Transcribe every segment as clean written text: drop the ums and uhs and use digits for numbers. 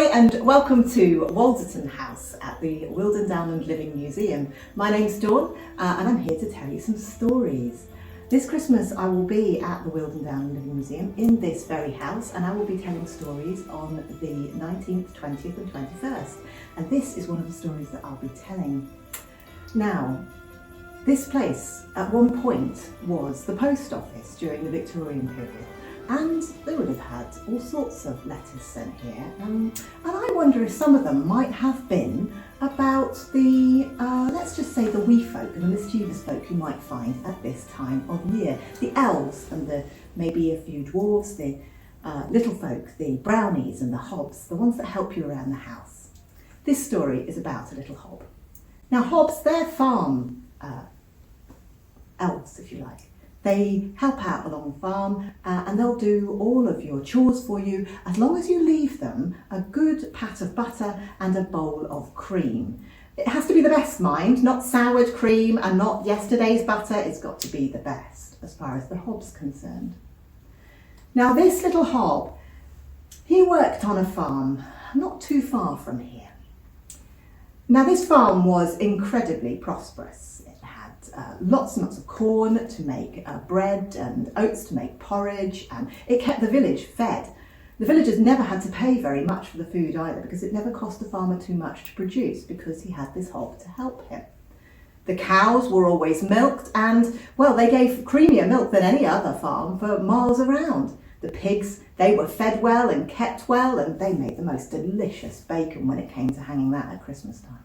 Hi and welcome to Walderton House at the Walderton Living Museum. My name's Dawn and I'm here to tell you some stories. This Christmas I will be at the Walderton Living Museum in this very house, and I will be telling stories on the 19th, 20th and 21st. And this is one of the stories that I'll be telling. Now, this place at one point was the post office during the Victorian period. And they would have had all sorts of letters sent here, and I wonder if some of them might have been about the, let's just say the wee folk and the mischievous folk you might find at this time of year. The elves and maybe a few dwarves, the little folk, the brownies and the hobs, the ones that help you around the house. This story is about a little hob. Now hobs, they're farm elves, if you like. They help out along the farm and they'll do all of your chores for you as long as you leave them a good pat of butter and a bowl of cream. It has to be the best, mind, not soured cream and not yesterday's butter. It's got to be the best as far as the hob's concerned. Now this little hob, he worked on a farm not too far from here. Now this farm was incredibly prosperous. Lots and lots of corn to make bread and oats to make porridge, and it kept the village fed. The villagers never had to pay very much for the food either, because it never cost the farmer too much to produce, because he had this hob to help him. The cows were always milked, and well, they gave creamier milk than any other farm for miles around. The pigs, they were fed well and kept well, and they made the most delicious bacon when it came to hanging that at Christmas time.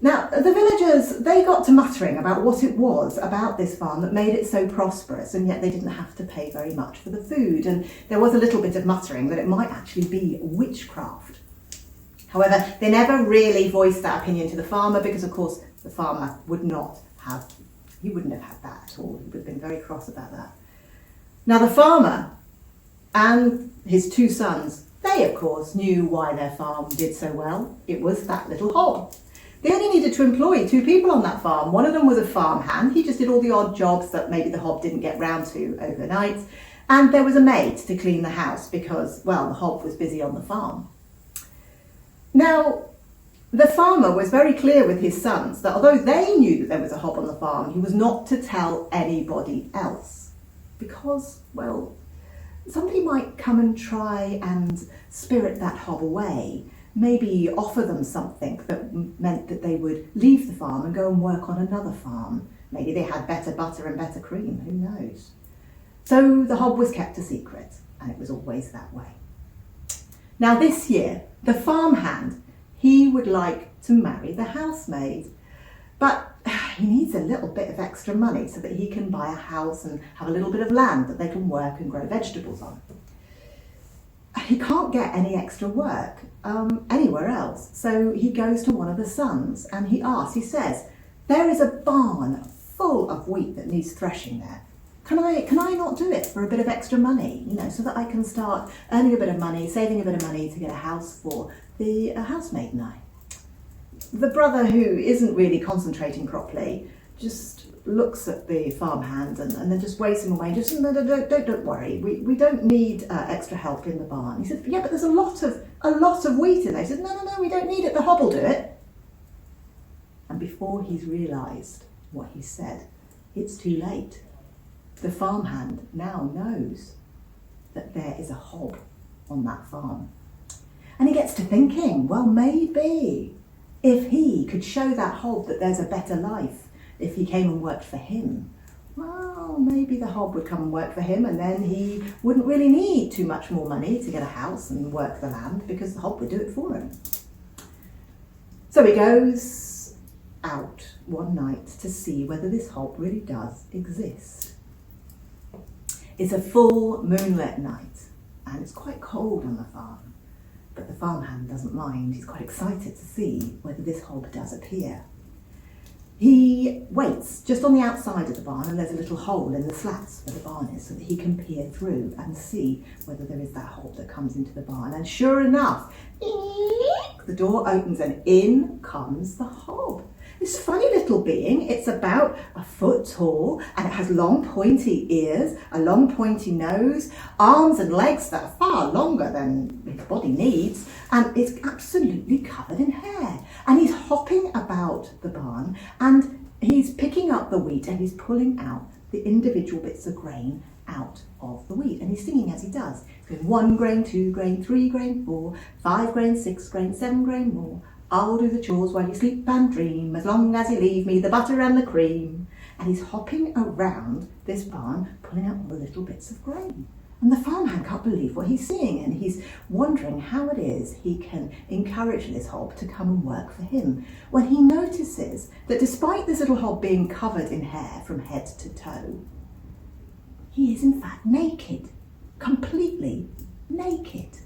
Now, the villagers, they got to muttering about what it was about this farm that made it so prosperous, and yet they didn't have to pay very much for the food. And there was a little bit of muttering that it might actually be witchcraft. However, they never really voiced that opinion to the farmer, because of course the farmer wouldn't have had that at all. He would have been very cross about that. Now the farmer and his two sons, they of course knew why their farm did so well. It was that little hob. They only needed to employ two people on that farm. One of them was a farm hand. He just did all the odd jobs that maybe the hob didn't get round to overnight. And there was a maid to clean the house because, well, the hob was busy on the farm. Now, the farmer was very clear with his sons that although they knew that there was a hob on the farm, he was not to tell anybody else. Because, well, somebody might come and try and spirit that hob away. Maybe offer them something that meant that they would leave the farm and go and work on another farm. Maybe they had better butter and better cream, who knows? So the hob was kept a secret, and it was always that way. Now this year, the farmhand, he would like to marry the housemaid, but he needs a little bit of extra money so that he can buy a house and have a little bit of land that they can work and grow vegetables on. He can't get any extra work anywhere else, so he goes to one of the sons and he asks, he says, there is a barn full of wheat that needs threshing there. Can I not do it for a bit of extra money, so that I can start earning a bit of money, saving a bit of money to get a house for the housemaid and I? The brother, who isn't really concentrating properly, just looks at the farmhand and then just waves him away. Just no, don't worry. We don't need extra help in the barn. He said, yeah, but there's a lot of wheat in there. He said, no, we don't need it. The hob will do it. And before he's realised what he said, it's too late. The farmhand now knows that there is a hob on that farm, and he gets to thinking, well, maybe if he could show that hob that there's a better life if he came and worked for him, well, maybe the hob would come and work for him, and then he wouldn't really need too much more money to get a house and work the land, because the hob would do it for him. So he goes out one night to see whether this hob really does exist. It's a full moonlit night, and it's quite cold on the farm, but the farmhand doesn't mind. He's quite excited to see whether this hob does appear. He waits just on the outside of the barn, and there's a little hole in the slats where the barn is, so that he can peer through and see whether there is that hob that comes into the barn. And sure enough, the door opens and in comes the hob. This funny little being, it's about a foot tall and it has long pointy ears, a long pointy nose, arms and legs that are far longer than its body needs, and it's absolutely covered in hair. And he's hopping about the barn and he's picking up the wheat and he's pulling out the individual bits of grain out of the wheat, and he's singing as he does. He's going 1 grain, 2 grain, 3 grain, 4, 5 grain, 6 grain, 7 grain more. I'll do the chores while you sleep and dream, as long as you leave me the butter and the cream. And he's hopping around this barn, pulling out all the little bits of grain. And the farmhand can't believe what he's seeing, and he's wondering how it is he can encourage this hob to come and work for him, when he notices that despite this little hob being covered in hair from head to toe, he is in fact naked, completely naked.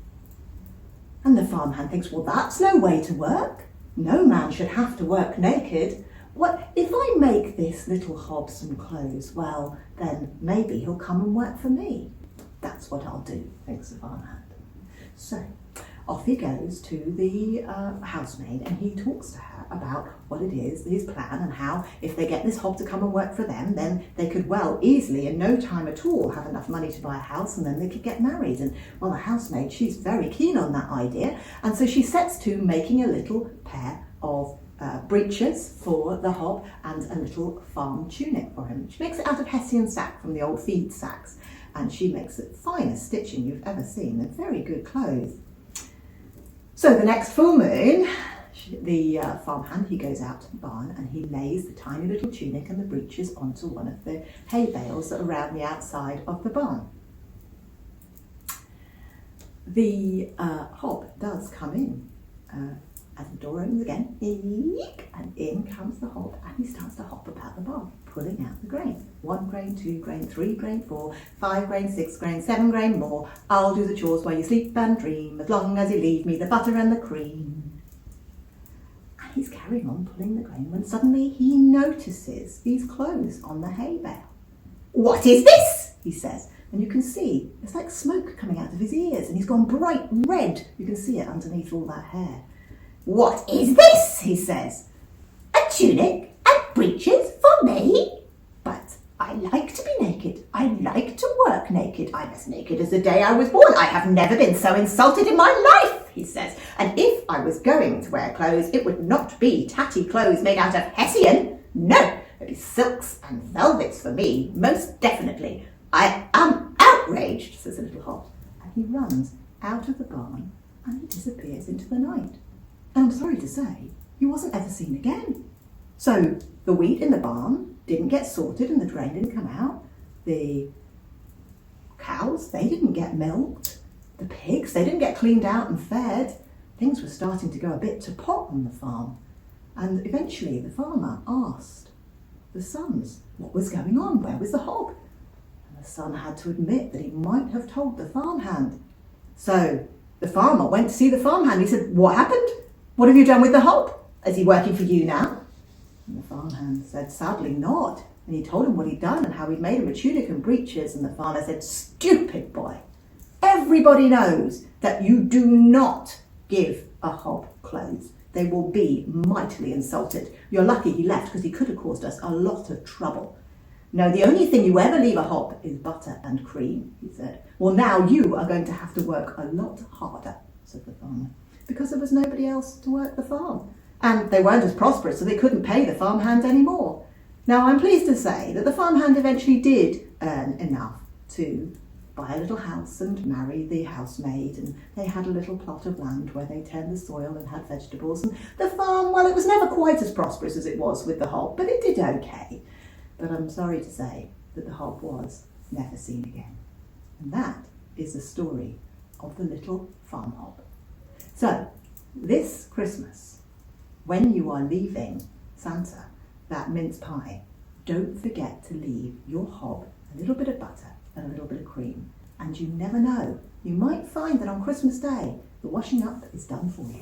And the farmhand thinks, well, that's no way to work. No man should have to work naked. What if I make this little hob some clothes? Well, then maybe he'll come and work for me. That's what I'll do, thinks the farmhand. So off he goes to the housemaid, and he talks to her about what it is, his plan, and how if they get this hob to come and work for them, then they could well easily, in no time at all, have enough money to buy a house, and then they could get married. And well, the housemaid, she's very keen on that idea, and so she sets to making a little pair of breeches for the hob and a little farm tunic for him. She makes it out of Hessian sack from the old feed sacks, and she makes it finest stitching you've ever seen, and very good clothes. So the next full moon, the farmhand, he goes out to the barn and he lays the tiny little tunic and the breeches onto one of the hay bales that are around the outside of the barn. The hob does come in. As the door opens again, and in comes the hob, and he starts to hop about the barn, pulling out the grain. 1 grain, 2 grain, 3 grain, 4, 5 grain, 6 grain, 7 grain more. I'll do the chores while you sleep and dream, as long as you leave me the butter and the cream. And he's carrying on pulling the grain when suddenly he notices these clothes on the hay bale. What is this? He says. And you can see it's like smoke coming out of his ears, and he's gone bright red. You can see it underneath all that hair. What is this? He says. A tunic and breeches for me? But I like to be naked. I like to work naked. I'm as naked as the day I was born. I have never been so insulted in my life, he says. And if I was going to wear clothes, it would not be tatty clothes made out of Hessian. No, it'd be silks and velvets for me, most definitely. I am outraged, says the little hob. And he runs out of the barn and he disappears into the night. And I'm sorry to say, he wasn't ever seen again. So the wheat in the barn didn't get sorted and the grain didn't come out. The cows, they didn't get milked. The pigs, they didn't get cleaned out and fed. Things were starting to go a bit to pot on the farm. And eventually the farmer asked the sons what was going on, where was the hob? And the son had to admit that he might have told the farmhand. So the farmer went to see the farmhand. He said, what happened? What have you done with the hob? Is he working for you now? And the farmhand said, sadly not. And he told him what he'd done and how he'd made him a tunic and breeches. And the farmer said, stupid boy. Everybody knows that you do not give a hob clothes. They will be mightily insulted. You're lucky he left, because he could have caused us a lot of trouble. No, the only thing you ever leave a hob is butter and cream, he said. Well, now you are going to have to work a lot harder, said the farmer, because there was nobody else to work the farm. And they weren't as prosperous, so they couldn't pay the farmhand anymore. Now, I'm pleased to say that the farmhand eventually did earn enough to buy a little house and marry the housemaid, and they had a little plot of land where they turned the soil and had vegetables. And the farm, well, it was never quite as prosperous as it was with the hob, but it did okay. But I'm sorry to say that the hob was never seen again. And that is the story of the little farm hob. So, this Christmas, when you are leaving Santa that mince pie, don't forget to leave your hob a little bit of butter and a little bit of cream. And you never know, you might find that on Christmas Day, the washing up is done for you.